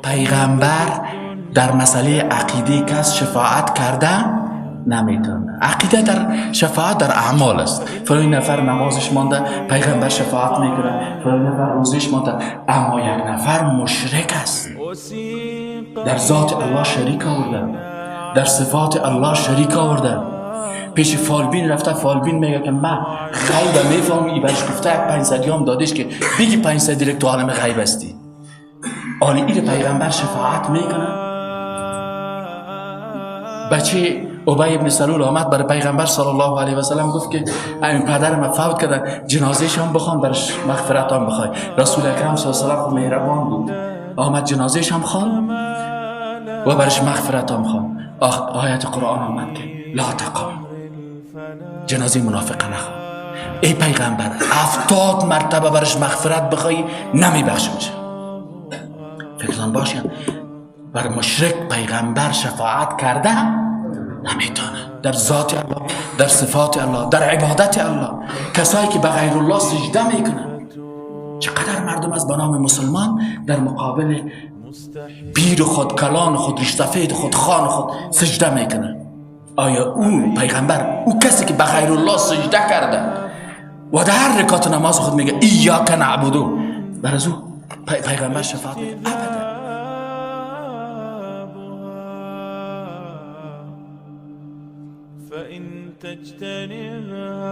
پیغمبر در مسئله عقیده کس شفاعت کرده نمیتونه. عقیده در شفاعت در اعمال است. فلان نفر نمازش مانده پیغمبر شفاعت میکنه، فلان نفر روزش مانده، اما یک نفر مشرک است، در ذات الله شریک آورده، در صفات الله شریک آورده. پیش فالبین رفته، فالبین میگه که من غیب میفهمی، برش گفته 500 یام دادش که بگی 500 دیرک تو عالم غیب هستی. آلی این پیغمبر شفاعت میکنه. بچه ابی ابن سلول آمد برای پیغمبر صلی الله علیه و سلم گفت که این پدرم فوت کرده، جنازه‌ش هم بخوان، برش مغفرت هم بخوای. رسول اکرم صلی الله علیه و سلم مهربان بود، آمد جنازه‌ش هم خوان و برش مغفرت هم خوان. آیت قرآن آمد که لا تقم، جنازه منافقه نخوان. ای پیغمبر 70 مرتبه برش مغفرت بخوای نمیبخشمش. فکران باشین بر مشرک پیغمبر شفاعت کرده نمیتونه، در ذات الله، در صفات الله، در عبادت الله. کسایی که به غیر الله سجده میکنن، چقدر مردم از بنام مسلمان در مقابل پیر خود، کلان خود، ریشسفید خود، خان خود سجده میکنن. آیا او پیغمبر، او کسی که به غیر الله سجده کرده و در هر رکعت نماز خود میگه ایاک نعبدو، بر از او پیغمبر شفاعت میکنه؟ ابدا. فإن تجتنبها